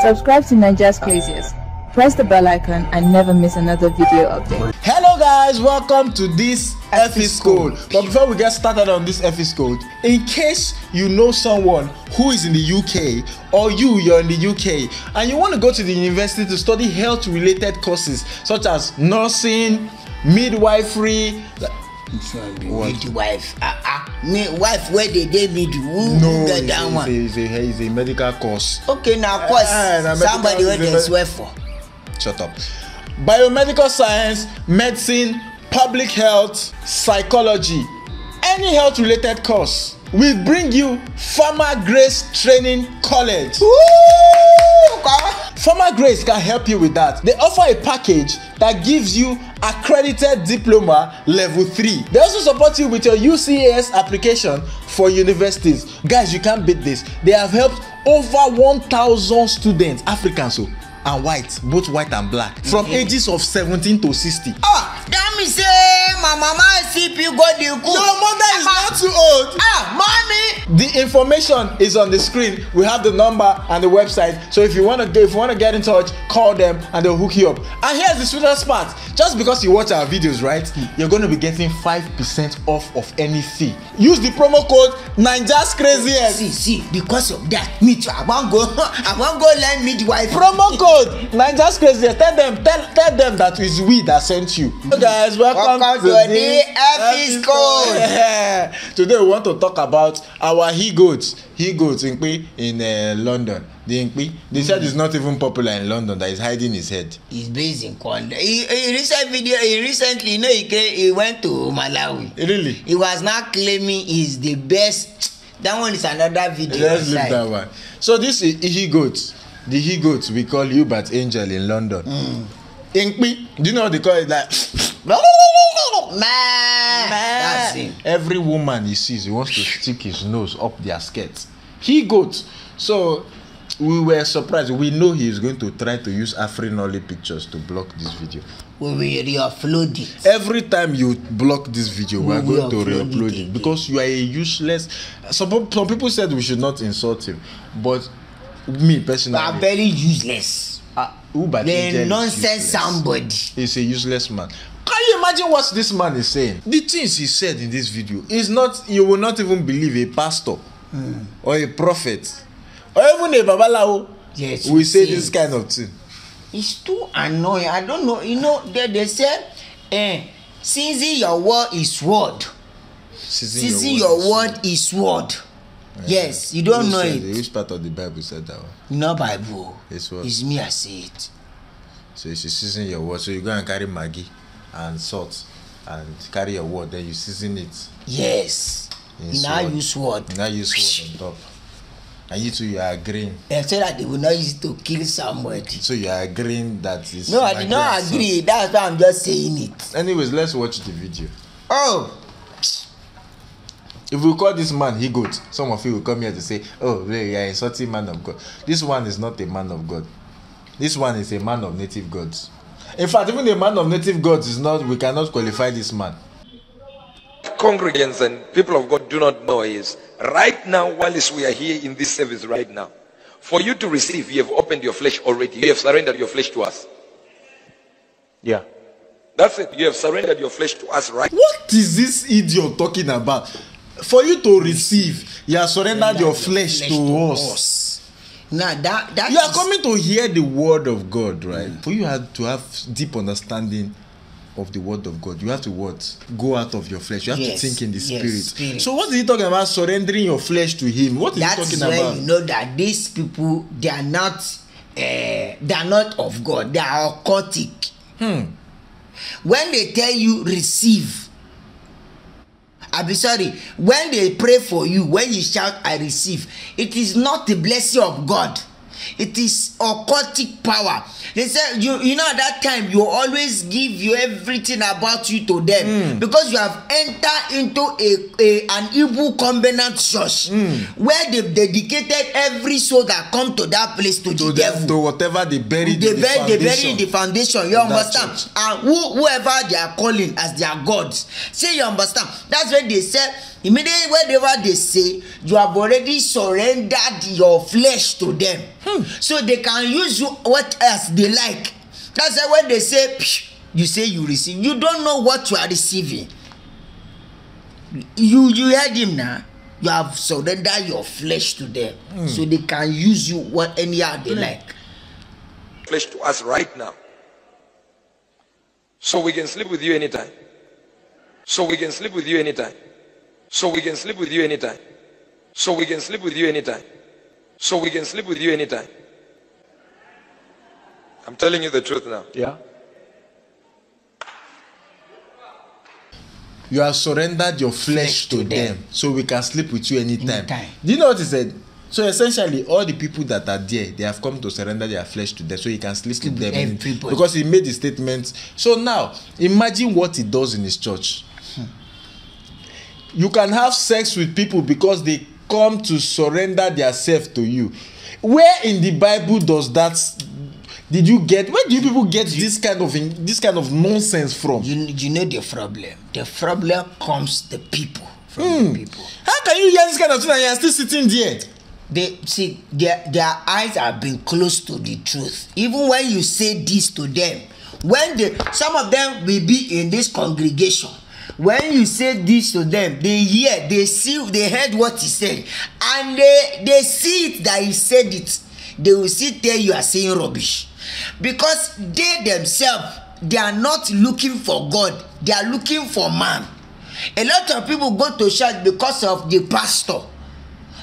Subscribe to Niger's Craziest. Press the bell icon and never miss another video update. Hello guys, welcome to this episode. But before we get started on this episode, in case you know someone who is in the UK or you're in the UK and you want to go to the university to study health related courses such as nursing, midwifery. Midwife, wife where they meet who no, get that one? It's a medical course. Okay, now of course somebody where they swear for. Shut up. Biomedical science, medicine, public health, psychology, any health related course. We bring you Farmer Grace Training College. Farmer Grace can help you with that. They offer a package that gives you accredited diploma level 3. They also support you with your UCAS application for universities. Guys, you can't beat this. They have helped over 1,000 students, Africans and white, both white and black, from ages of 17 to 60. That me say my mama see you go the cook. Your mother is not too old. Mommy. The information is on the screen. We have the number and the website. So if you want to get in touch, call them and they'll hook you up. And here's the sweetest part. Just because you watch our videos, right, you're going to be getting 5% off of any fee. Use the promo code Niger's Craziest. See, because of that, me too. I want go learn midwife. Promo code Niger's Craziest. Tell them that it's we that sent you. So guys, welcome to the episode. Today we want to talk about our he-goats in London. They said it's not even popular in London, that he's hiding his head. He's based in Kwanda. He recently, he went to Malawi. Really? He was not claiming he's the best. That one is another video. Let's leave that one. So this is he-goats. The he-goats we call Uebert Angel in London. Do you know what they call it? Like That's him. Every woman he sees, he wants to stick his nose up their skirt. He-goat. So we were surprised. We know he is going to try to use Afrinoli pictures to block this video. We will re-upload it. Every time you block this video, we are going to re-upload it because you are a useless. Some people said we should not insult him, but me personally, I'm very useless. The nonsense somebody. He's a useless man. Can you imagine what this man is saying? The things he said in this video is not. You will not even believe a pastor or a prophet or even a babalawo. Yes, we say this kind of thing. It's too annoying. I don't know. You know, they say, season your word is word. Season your word is word. Yes, you don't know it. Which part of the Bible said that one? No Bible. It's me, I say it. So you should season your word. So you go and carry Maggi and salt and carry your word, then you season it. Yes. You now use word. You now use word on top. And you two, you are agreeing. They say that they will not use it to kill somebody. So you are agreeing that it's. No, I did not agree. That's why I'm just saying it. Anyways, let's watch the video. If we call this man he-goat, some of you will come here to say, oh, you are insulting man of God. This one is not a man of God. This one is a man of native gods. In fact, even a man of native gods is not, we cannot qualify this man. Congregants and people of God do not know is, right now, while we are here in this service right now, for you to receive, you have opened your flesh already. You have surrendered your flesh to us. Yeah. That's it. You have surrendered your flesh to us, right? What is this idiot talking about? For you to receive, you have surrendered your flesh to us. Now that you are coming to hear the word of God, right? For you to have deep understanding of the word of God, you have to what? Go out of your flesh. You have to think in the spirit. So what is he talking about? Surrendering your flesh to him. What is he talking about? That's when you know that these people, they are not of God. They are occultic. When they tell you receive, when they pray for you, when you shout I receive, it is not the blessing of God. It is occultic power. They say you know at that time you always give you everything about you to them because you have entered into an evil covenant church where they've dedicated every soul that come to that place to the devil, to whatever they buried in the foundation. You understand? And whoever they are calling as their gods. Say you understand? That's when they say Immediately, whatever they say, you have already surrendered your flesh to them. So they can use you what else they like. That's why when they say, you say you receive, you don't know what you are receiving. You heard him now. You have surrendered your flesh to them. So they can use you anyhow they like. Flesh to us right now. So we can sleep with you anytime. So we can sleep with you anytime. So we can sleep with you anytime. So we can sleep with you anytime. So we can sleep with you anytime. I'm telling you the truth now. Yeah. You have surrendered your flesh to them, so we can sleep with you anytime. Do you know what he said? So essentially, all the people that are there, they have come to surrender their flesh to them, so he can sleep with them. Because he made the statement. So now, imagine what he does in his church. You can have sex with people because they come to surrender their self to you. Where in the Bible does that? Did you get? Where do you people get this kind of nonsense from? You know the problem. The problem comes the people from the people. How can you hear this kind of thing and you are still sitting there? They see their eyes have been closed to the truth. Even when you say this to them, when some of them will be in this congregation. When you say this to them, they hear, they see, they heard what he said, and they see it that he said it. They will sit there, you are saying rubbish. Because they themselves, they are not looking for God, they are looking for man. A lot of people go to church because of the pastor.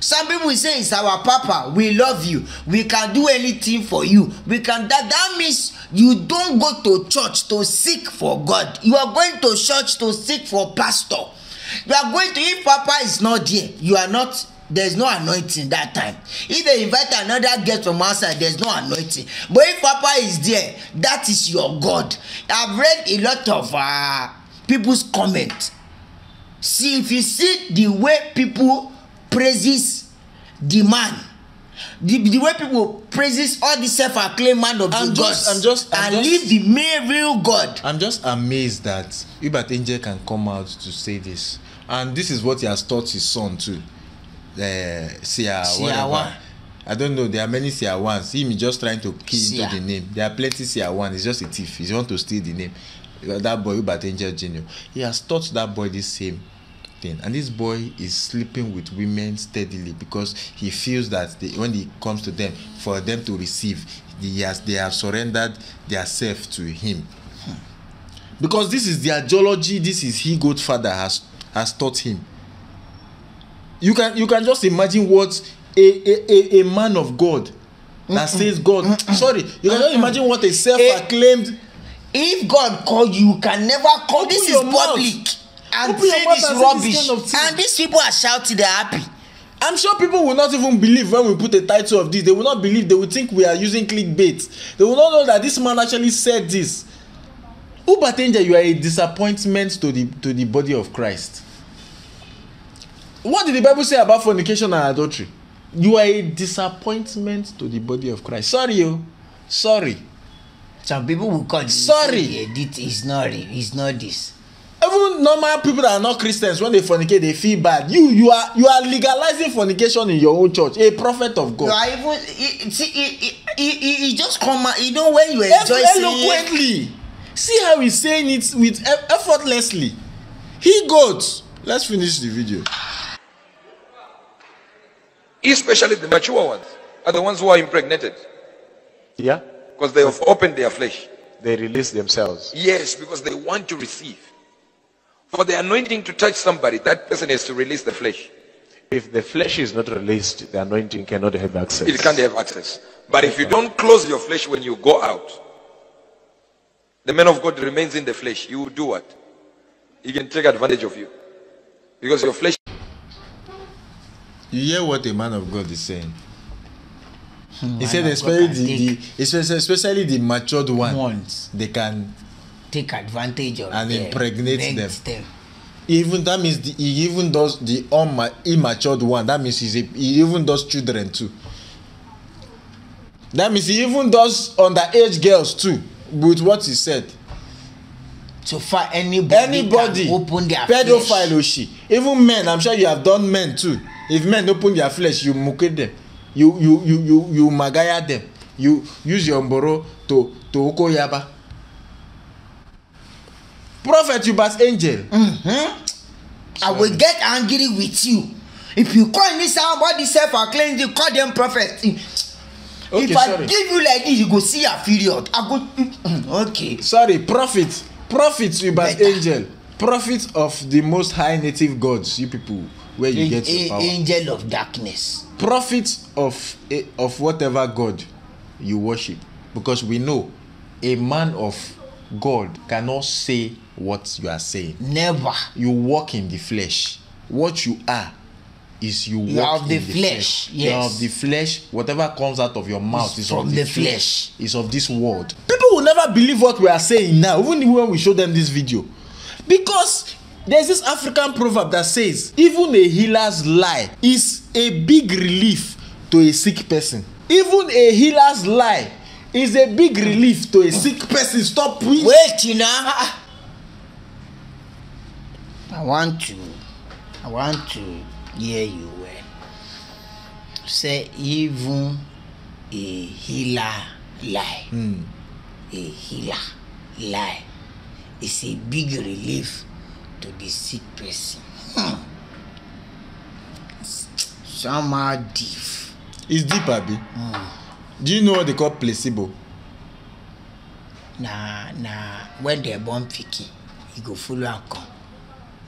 Some people will say, it's our papa, we love you, we can do anything for you, we can. That means you don't go to church to seek for God. You are going to church to seek for pastor. You are going to, if papa is not there, you are not, there's no anointing that time. If they invite another guest from outside, there's no anointing. But if papa is there, that is your God. I've read a lot of people's comments. See, if you see the way people praises the man, the way people praises all the self-acclaimed man of the gods, and leave the mere real God. I'm just amazed that Uebert Angel can come out to say this, and this is what he has taught his son too. Whatever. I don't know. There are many Sia1s. Him just trying to key into the name. There are plenty Sia1. He's just a thief. He wants to steal the name. That boy Uebert Angel Jr. He has taught that boy the same. And this boy is sleeping with women steadily because he feels that when he comes to them, for them to receive, they have surrendered their self to him. Because this is the ideology, this is he Godfather has taught him. You can just imagine what a man of God that says God. Sorry, you can just imagine what a self-acclaimed. If God called you, can never call. This is public. And say this rubbish, and these people are shouting, they're happy. I'm sure people will not even believe when we put a title of this. They will not believe. They will think we are using clickbait. They will not know that this man actually said this. Uebert Angel, you are a disappointment to the body of Christ. What did the Bible say about fornication and adultery? You are a disappointment to the body of Christ. Sorry. Some people will call you. Sorry. It's not this. Even normal people that are not Christians, when they fornicate, they feel bad. You are legalizing fornication in your own church. A prophet of God. You are even he just come out. You know when you enjoy eloquently. See how he's saying it with effortlessly. He goes. Let's finish the video. Especially the mature ones are the ones who are impregnated. Yeah. Because they have opened their flesh. They release themselves. Yes, because they want to receive. For the anointing to touch somebody, that person has to release the flesh. If the flesh is not released, the anointing cannot have access. It can't have access. But if you don't close your flesh when you go out, the man of God remains in the flesh. You will do what? He can take advantage of you. Because your flesh. You hear what a man of God is saying? He said especially the matured ones, they can take advantage of and impregnate them. Even that means he even does the immatured one. That means he even does children too. That means he even does underage girls too, with what he said. So far, anybody can open their pedophile flesh. Even men, I'm sure you have done men too. If men open their flesh, you muke them, you magaya them, you use your mboro to okoyaba. Prophet Uebert angel. I will get angry with you if you call me somebody self-acclaimed. You call them prophet. Okay, if I sorry. give you like this, you go see a period. I go. Okay. Sorry, prophet Uebert angel, prophet of the most high native gods. You people, where you get your power. Angel of darkness. Prophet of whatever god you worship, because we know a man of God cannot say what you are saying. Never. You walk in the flesh. What you are is you walk of the in the flesh. Yes. You are of the flesh. Whatever comes out of your mouth is from of the flesh. Is of this world. People will never believe what we are saying now, even when we show them this video, because there's this African proverb that says even a healer's lie is a big relief to a sick person. Even a healer's lie is a big relief to a sick person. Stop preaching. Wait, you know. I want to hear you well. Say even a healer lie. A healer lie is a big relief to the sick person. Somehow deep. It's deep, Abi. Do you know what they call placebo? Nah, when they born picky, you go follow and come.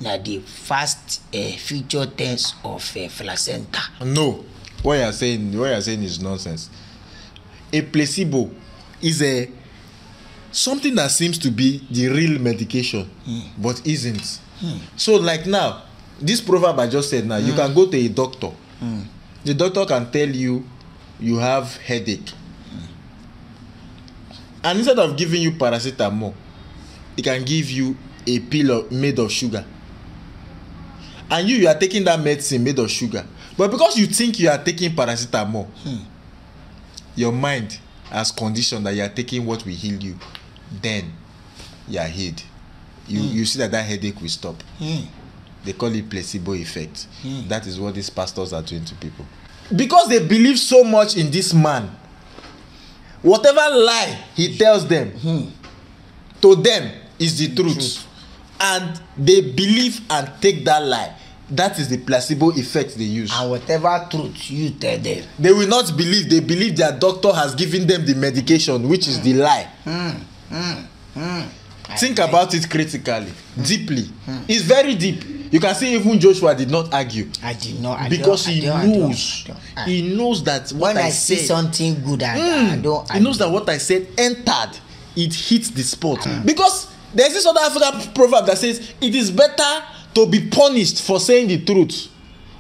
Now the first future tense of placenta. No, what you are saying is nonsense. A placebo is something that seems to be the real medication, but isn't. So like now, this proverb I just said now, you can go to a doctor. The doctor can tell you have headache. And instead of giving you paracetamol, he can give you a pill made of sugar. And you are taking that medicine made of sugar. But because you think you are taking paracetamol, your mind has conditioned that you are taking what will heal you. Then you are healed. You see that headache will stop. They call it placebo effect. That is what these pastors are doing to people. Because they believe so much in this man, whatever lie he tells them, to them is the truth. And they believe and take that lie. That is the placebo effect they use. And whatever truth you tell them, they will not believe. They believe their doctor has given them the medication, which is the lie. Think about it critically, deeply. It's very deep. You can see even Joshua did not argue. I did not. Because he knows that what when I say something good, I don't. He knows that what I said entered. It hits the spot. Because there's this other African proverb that says it is better to be punished for saying the truth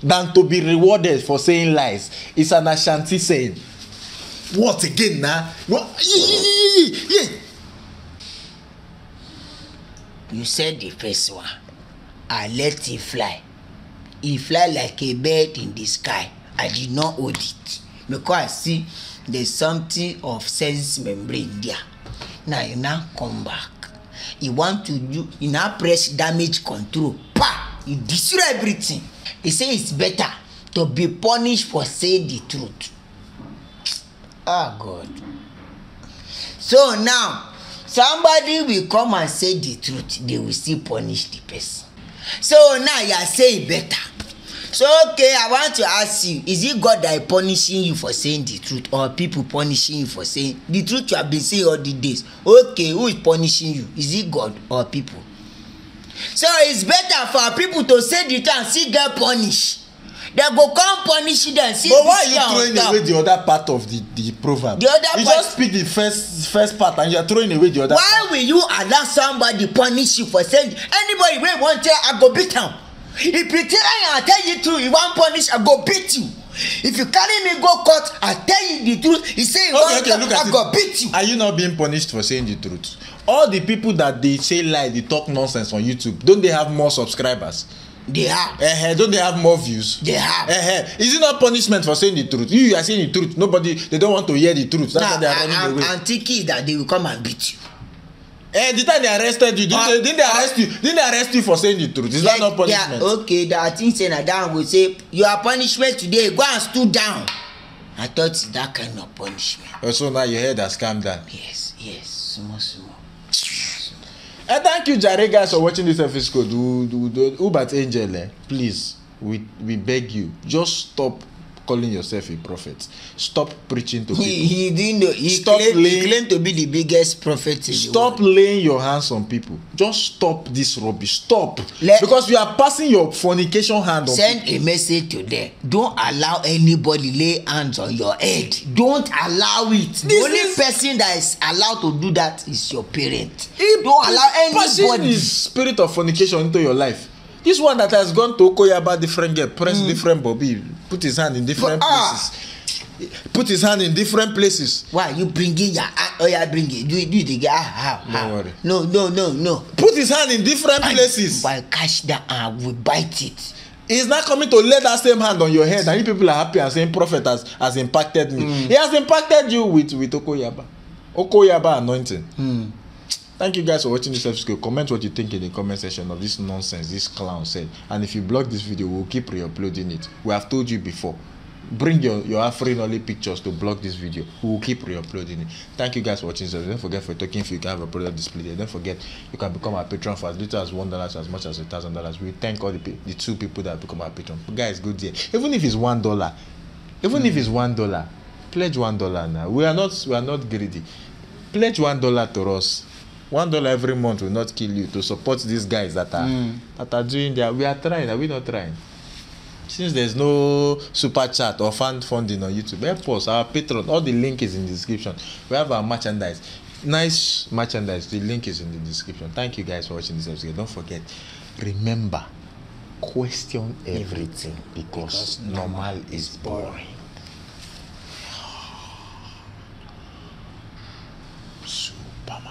than to be rewarded for saying lies. It's an Ashanti saying. What again now? You said the first one. I let it fly. It fly like a bird in the sky. I did not hold it because I see there's something of sense membrane there. Now you now come back. You want to do, you now press damage control. Pa! You destroy everything. He say it's better to be punished for saying the truth. Oh God. So now somebody will come and say the truth, they will still punish the person. So now you are saying better. So okay, I want to ask you, is it God that is punishing you for saying the truth, or people punishing you for saying the truth you have been saying all the days? Okay, who is punishing you? Is it God or people? So it's better for people to say the truth and still get punished. They go come punish you and see. But why are you throwing away the other part of the proverb? The other you part, just speak the first part and you are throwing away the other why part. Will you allow somebody punish you for saying? Anybody wey wan tell, I go beat am. If you tell and tell you true, you want punish, I go beat you. If you carry me go court, I tell you the truth. He say I go beat you. Are you not being punished for saying the truth? All the people that they say lie, they talk nonsense on YouTube, don't they have more subscribers? They have. Don't they have more views? They have. Is it not punishment for saying the truth? You are saying the truth. Nobody, they don't want to hear the truth. That's why they are running away. And thinking that they will come and beat you. The time they arrested you, didn't they arrest you? Didn't they arrest you for saying the truth? Is that not punishment? Yeah, okay, that thing say that down will say your punishment today, go and stood down. I thought it's that kind of punishment. So now your head has calmed down. Yes, small. And thank you, Jare, guys, for watching this episode. Uebert Angel, please, we beg you, just stop calling yourself a prophet. Stop preaching to people. He didn't know. He claimed to be the biggest prophet. Stop laying your hands on people. Just stop this rubbish. Stop. Because you are passing your fornication hand on Send people. a message to them. Don't allow anybody lay hands on your head. Don't allow it. The only person that is allowed to do that is your parent. Don't allow anybody. His spirit of fornication into your life. This one that has gone to Okoyaba, different girl, press different bobby, put his hand in different places. Put his hand in different places. Why you bringing your bring it? Do it again. How? Don't worry. No. Put his hand in different places. If I catch that hand, we bite it. He's not coming to lay that same hand on your head, and you people are happy and saying prophet has impacted me. He has impacted you with Okoyaba. Okoyaba anointing. Thank you guys for watching this episode. Comment what you think in the comment section of this nonsense this clown said. And if you block this video, we'll keep re-uploading it. We have told you before. Bring your offering only pictures to block this video. We will keep re-uploading it. Thank you guys for watching this episode. Don't forget, for talking, if you can have a product display there. Don't forget, you can become our patron for as little as $1, as much as $1,000. We thank all the 2 people that become our patron. But guys, good day. Even if it's $1, pledge $1 now. We are not greedy. Pledge $1 to us. $1 every month will not kill you, to support these guys that are doing their. We are trying. Are we not trying? Since there's no super chat or fan funding on YouTube, help us. Our Patreon, all the link is in the description. We have our merchandise, nice merchandise. The link is in the description. Thank you guys for watching this episode. Don't forget, remember, question everything because normal is boring. Superman.